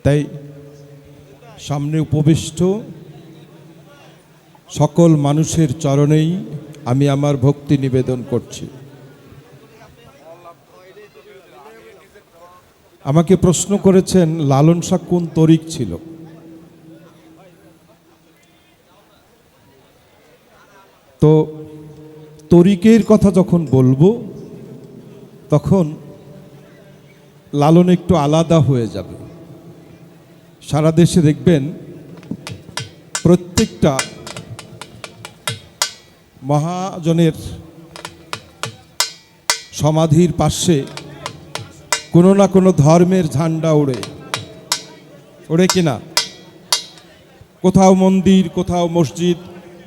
তাই সামনে উপবিষ্ট সকল মানুষের চরণেই আমি আমার ভক্তি নিবেদন করছি। আমাকে প্রশ্ন করেছেন লালন শাহ কোন তরিক ছিল। তো তরিকের কথা যখন বলবো তখন লালন একটু আলাদা হয়ে যাবে। সারা দেশে দেখবেন প্রত্যেকটা মহাজনের সমাধির পাশে কোনো না কোনো ধর্মের ঝান্ডা ওড়ে কিনা, কোথাও মন্দির, কোথাও মসজিদ,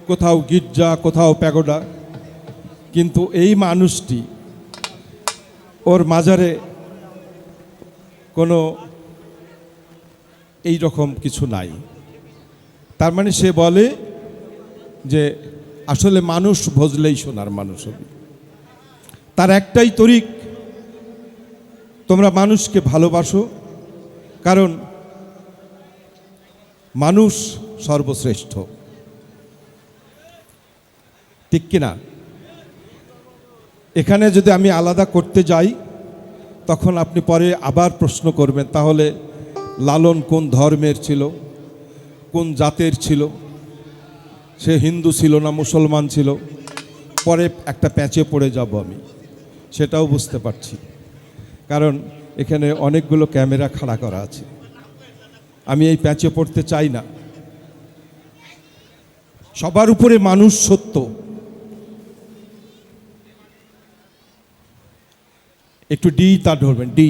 কোথাও গির্জা, কোথাও প্যাগোডা। কিন্তু এই মানুষটি, ওর মাজারে কোনো এই রকম কিছু নাই। তার মানে সে বলে যে আসলে মানুষ ভজলেই সোনার মানুষ হবে। তার একটাই তরিক, তোমরা মানুষকে ভালোবাসো, কারণ মানুষ সর্বশ্রেষ্ঠ। ঠিক কিনা? এখানে যদি আমি আলাদা করতে যাই তখন আপনি পরে আবার প্রশ্ন করবেন, তাহলে লালন কোন ধর্মের ছিল, কোন জাতের ছিল, সে হিন্দু ছিল না মুসলমান ছিল। পরে একটা প্যাচে পড়ে যাব আমি, সেটাও বুঝতে পারছি, কারণ এখানে অনেকগুলো ক্যামেরা খাড়া করা আছে। আমি এই প্যাচে পড়তে চাই না। সবার উপরে মানুষ সত্য। একটু ডি তা ধরবেন, ডি।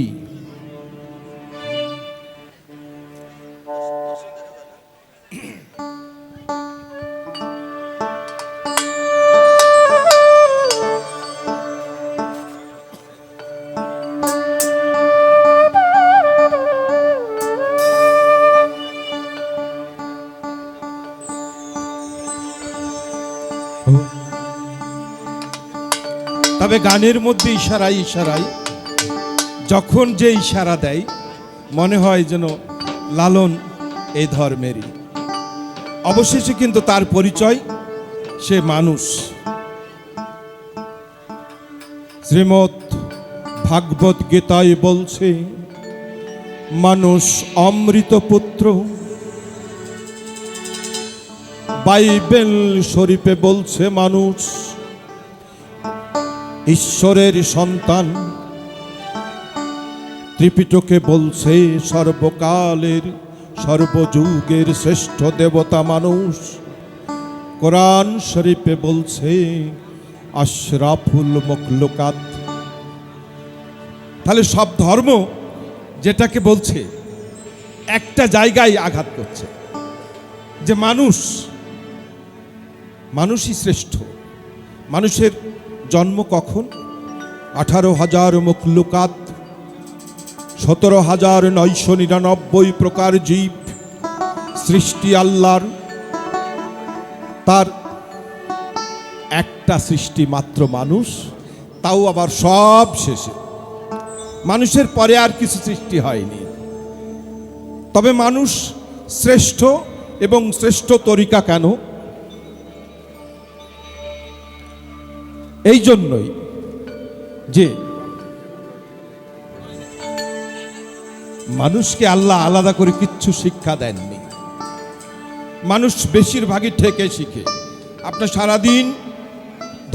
তবে গানের মধ্যে ইশারায় ইশারায় যখন যে ইশারা দেয় মনে হয় যেন লালন এই ধর্মেরই। অবশেষে কিন্তু তার পরিচয় সে মানুষ। শ্রীমদ্ ভাগবত গীতায় বলছে মানুষ অমৃত পুত্র, বাইবেল শরীফে বলছে মানুষ ঈশ্বরের সন্তান, ত্রিপিটকে বলছে সর্বকালের সর্বযুগের শ্রেষ্ঠ দেবতা মানুষ, কোরআন শরীফে বলছে আশরাফুল মখলুকাত। তাহলে সব ধর্ম যেটাকে বলছে একটা জায়গায় আঘাত করছে, যে মানুষই শ্রেষ্ঠ। মানুষের জন্ম কখন? 18,000 মখলুকাত, 17,999 প্রকার জীব সৃষ্টি আল্লাহর, তার একটা সৃষ্টি মাত্র মানুষ, তাও আবার সব শেষে। মানুষের পরে আর কিছু সৃষ্টি হয়নি। তবে মানুষ শ্রেষ্ঠ, এবং শ্রেষ্ঠ তরিকা কেন? এই জন্যই যে মানুষকে আল্লাহ আলাদা করে কিচ্ছু শিক্ষা দেননি। মানুষ বেশিরভাগই ঠেকে শিখে। আপনি সারাদিন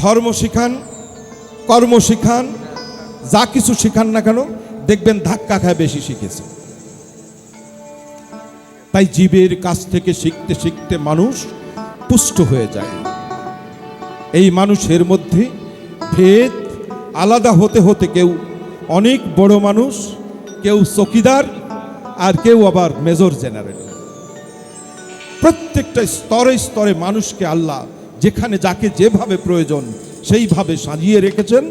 ধর্ম শিখান, কর্ম শিখান, যা কিছু শিখান না কেন, দেখবেন ধাক্কা খায় বেশি শিখেছে। তাই জীবের কাছ থেকে শিখতে শিখতে মানুষ পুষ্ট হয়ে যায়। এই মানুষের মধ্যে ভেদ আলাদা হতে হতে কেউ অনেক বড় মানুষ, কেউ চকিদার, আর কেউ আবার মেজর জেনারেল। প্রত্যেকটা স্তরে স্তরে মানুষকে আল্লাহ যেখানে যাকে যেভাবে প্রয়োজন সেইভাবে সাজিয়ে রেখেছেন।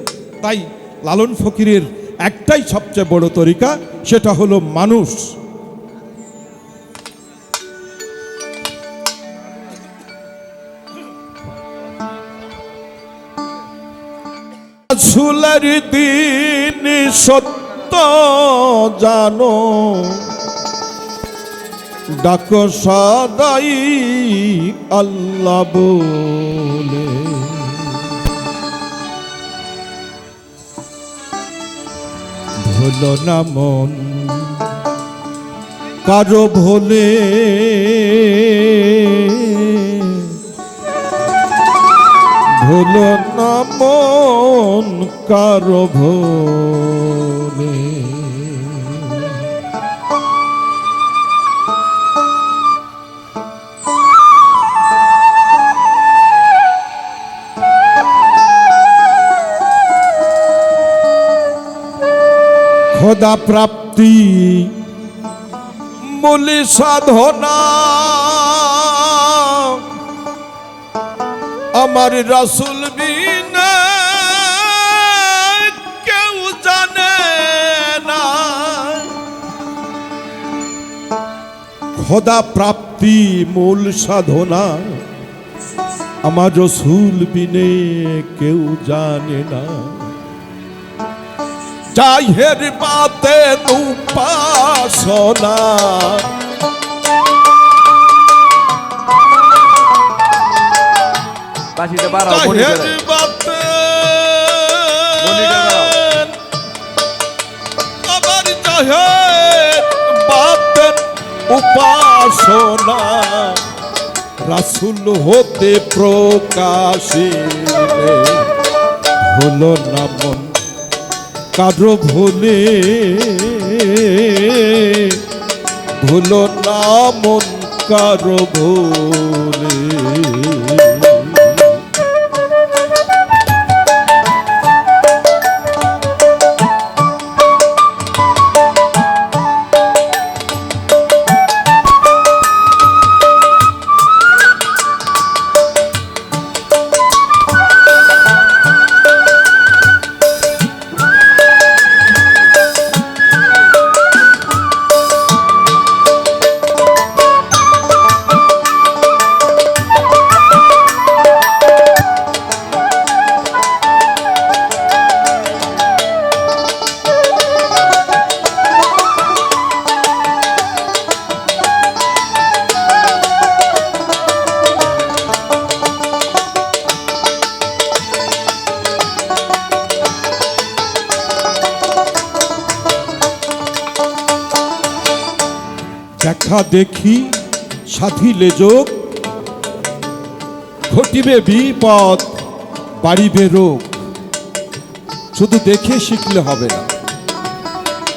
তাই লালন ফকিরের একটাই সবচেয়ে বড় তরিকা, সেটা হলো মানুষ। রাসূলের দিন সত্য জানো, ডাকো সদাই আল্লাহ বলে। ভুলো না মন কারো ভোলে, ভুলো না মন কারো ভোলে। খোদা প্রাপ্তি মূল সাধনা, আমার রাসূল বিনা কেউ জানে না। খোদা প্রাপ্তি মূল সাধনা, আমার রাসূল বিনে কেউ জানে না। জাহের বাতে উপাসনা, জাহের বাতে আবার জাহের বাতে উপাসনা, রাসূল হতে প্রকাশিলে হলো না মন কারো ভোলে, ভুলো না মন কারো ভোলে। দেখা দেখি সাধিলে যোগ, ঘটিবে বিপদ বাড়িবে রোগ। শুধু দেখে শিখলে হবে না,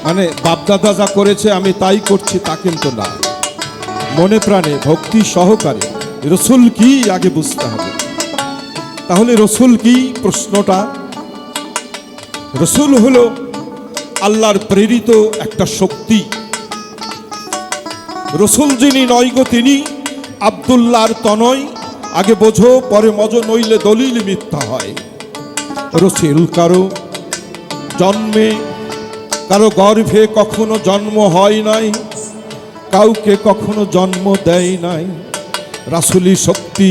মানে বাপদাদা যা করেছে আমি তাই করছি তা কিন্তু না। মনে প্রাণে ভক্তি সহকারে রসুল কি আগে বুঝতে হবে। তাহলে রসুল কি প্রশ্নটা? রসুল হলো আল্লাহর প্রেরিত একটা শক্তি। রসুল যিনি নয় গো তিনি আব্দুল্লাহর তনয়, আগে বোঝো পরে মজো নইলে দলিল মিথ্যা হয়। রসুল কারো জন্মে কারো গর্ভে কখনো জন্ম হয় নাই, কাউকে কখনো জন্ম দেয় নাই। রাসূলি শক্তি,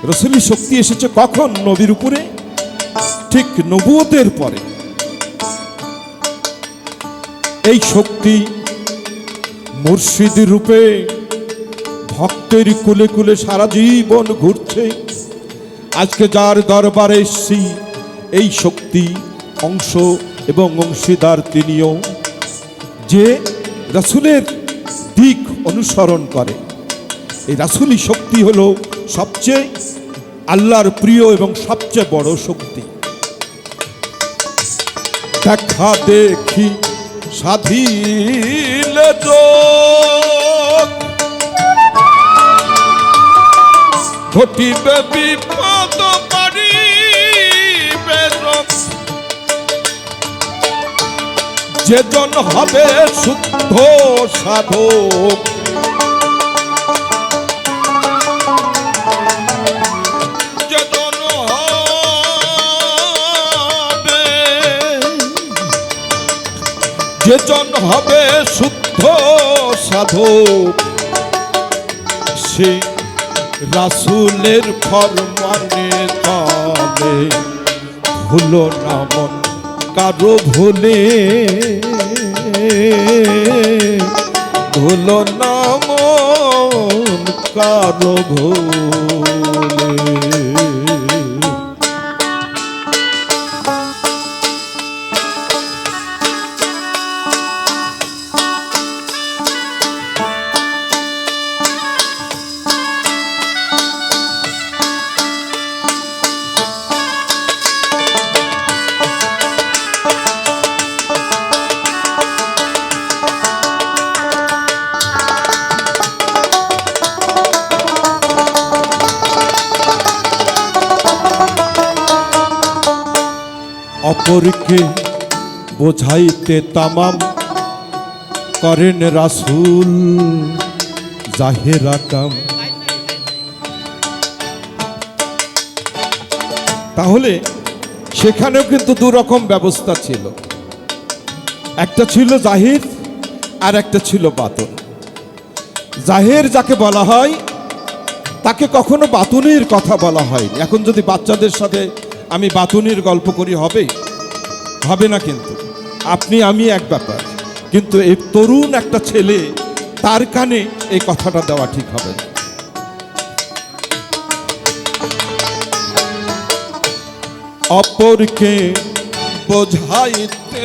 রসুলি শক্তি এসেছে কখন? নবীর উপরে, ঠিক নবুয়তের পরে। এই শক্তি মুর্শিদ রূপে ভক্তের কুলে কুলে সারা জীবন ঘুরছে। আজকে যার দরবারে এসেছি এই শক্তি অংশ এবং অংশীদার তিনিও, যে রাসূলের দিক অনুসরণ করে। এই রাসূলি শক্তি হলো সবচেয়ে আল্লাহর প্রিয় এবং সবচেয়ে বড় শক্তি। দেখা দেখি সাধিলে যোগ, ঘটিবে বিপদ বাড়িবে রোগ। যেজন হবে শুদ্ধ সাধক, যেজন হবে, যেজন হবে শুদ্ধ সাধক, সে রাসূলের ফরমানে চলে। ভুলো না মন কারো ভুলে, ভুলো হলো না মন কারো ভুলে। অপরকে বোঝাইতে তামাম করেন রাসূল জাহেরা কাম। তাহলে সেখানেও কিন্তু দুরকম ব্যবস্থা ছিল, একটা ছিল জাহির আর একটা ছিল বাতুন। জাহের যাকে বলা হয় তাকে কখনো বাতুনির কথা বলা হয়নি। এখন যদি বাচ্চাদের সাথে আমি বাতুনির গল্প করি হবে হবে না, কিন্তু আপনি আমি এক ব্যাপার, কিন্তু এই তরুণ একটা ছেলে তার কানে এই কথাটা দেওয়া ঠিক হবে না। অপরকে বোঝাইতে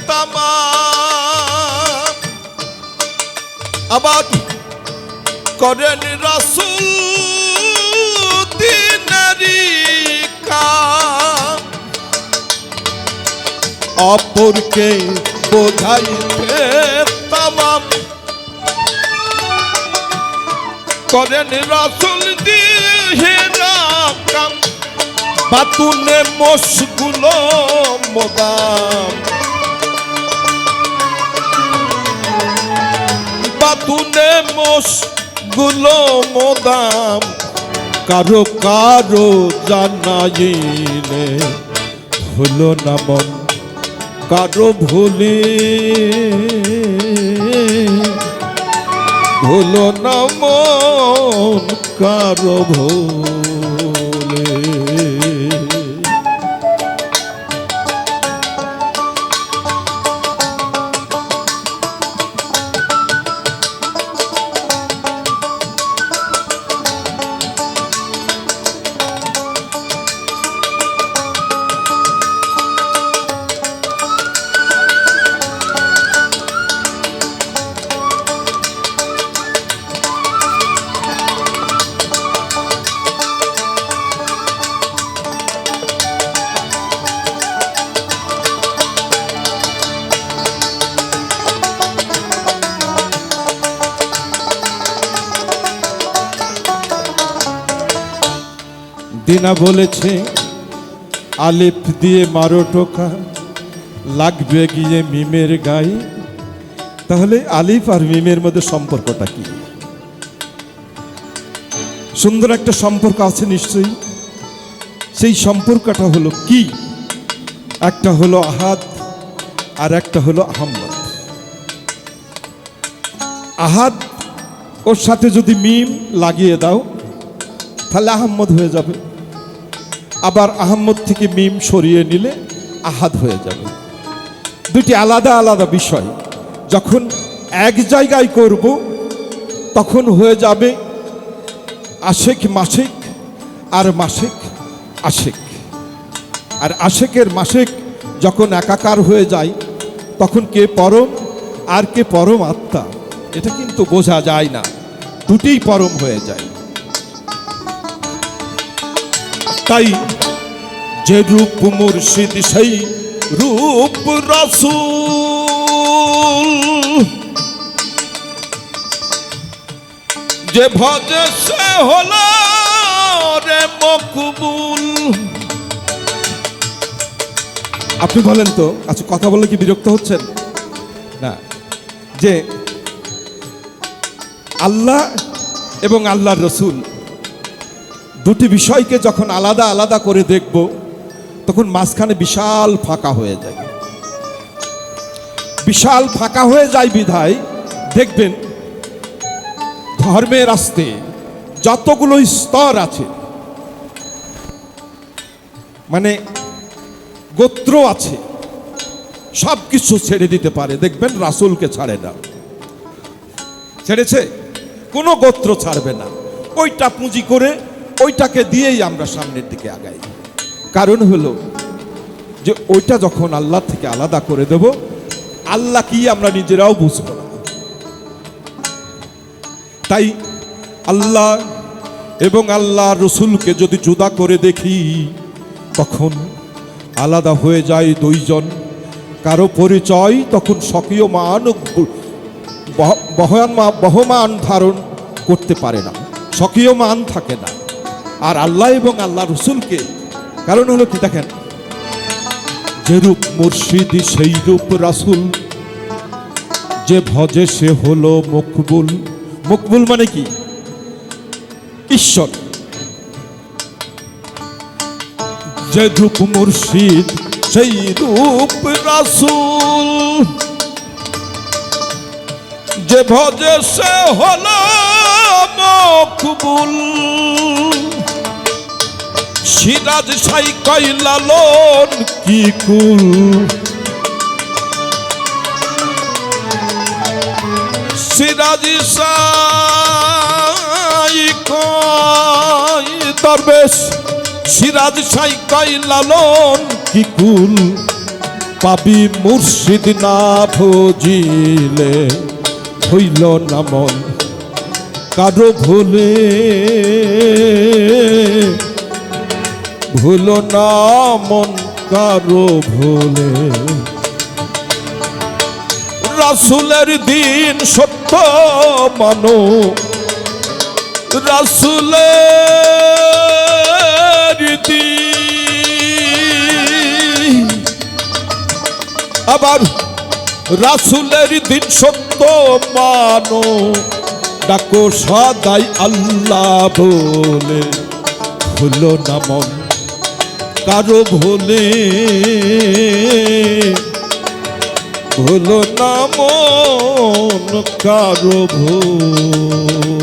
তামাম আবার করেন রাসূল দিনারি কাম। অপরকে বোঝাইতে তামাম করেন রাসূল দিনারি কাম। বাতুনে মশগুলো মোদাম, বাতুনে মশগুলো মোদাম কারো কারো জানাইলে হলো না মন কারো ভুলে। হলো না মন কারো ভুলে। দিনা বলেছে আলিফ দিয়ে মারো টোকা লাগবে গিয়ে মিমের গায়ে। তাহলে আলিফ আর মিমের মধ্যে সম্পর্কটা কি? সুন্দর একটা সম্পর্ক আছে নিশ্চয়ই। সেই সম্পর্কটা হলো কি? একটা হলো আহাদ আর একটা হলো আহম্মদ। আহাদ ওর সাথে যদি মিম লাগিয়ে দাও তাহলে আহম্মদ হয়ে যাবে, আবার আহম্মদ থেকে মিম সরিয়ে নিলে আহাদ হয়ে যাবে। দুটি আলাদা আলাদা বিষয়। যখন এক জায়গায় করব তখন হয়ে যাবে আশেক মাসেক আর মাসেক আশেক। আর আশেকের মাসেক যখন একাকার হয়ে যায় তখন কে পরম আর কে পরম আত্মা এটা কিন্তু বোঝা যায় না, দুটিই পরম হয়ে যায়। তাই যে রূপ মুর্শিদ সেই রূপ রাসূল, যে ভজে সে হলো রে মকবুল। আপনি বলেন তো, আচ্ছা কথা বললে কি বিরক্ত হচ্ছেন না? যে আল্লাহ এবং আল্লাহর রসুল দুটি বিষয়কে যখন আলাদা আলাদা করে দেখব তখন মাঝখানে বিশাল ফাঁকা হয়ে যায়। বিশাল ফাঁকা হয়ে যায় বিধায় দেখবেন ধর্মের আস্তে যতগুলো স্তর আছে, মানে গোত্র আছে, সব কিছু ছেড়ে দিতে পারে, দেখবেন রাসূলকে ছাড়ে না। ছেড়েছে? কোনো গোত্র ছাড়বে না। ওইটা পুঁজি করে ওইটাকে দিয়েই আমরা সামনের দিকে আগাই। কারণ হলো যে ওইটা যখন আল্লাহ থেকে আলাদা করে দেব, আল্লাহ কি আমরা নিজেরাও বুঝবো না। তাই আল্লাহ এবং আল্লাহ রসুলকে যদি জুদা করে দেখি, তখন আলাদা হয়ে যায় দুইজন। কারো পরিচয় তখন স্বকীয় মান বহমান ধারণ করতে পারে না, স্বকীয় মান থাকে না। আর আল্লাহ এবং আল্লাহ রসুলকে, কারণ হলো কি দেখেন, যেরূপ মুর্শিদি সেই রূপ রাসূল, যে ভজে সে হলো মকবুল। মকবুল মানে কি? ঈশ্বর। যে রূপ মুর্শিদ সেই রূপ রাসূল, যে ভজে সে হলো মকবুল। সিরাজ সাই কই লালন কি কুল, সিরাজ সাই কই দরবেশ, সিরাজ সাই কই লালন কি কুল। পাবি মুর্শিদ না ভজিলে, হইল না মন কারো ভুলে, ভুলো না মন কারো ভুলে। রাসূলের দিন সত্য মানো, রাসূলের দিন, আবার রাসূলের দিন সত্য মানো, ডাকো সদাই আল্লাহ বলে, ভুলো না মন কারো ভুলে, ভুলো না মন কারো ভুলে।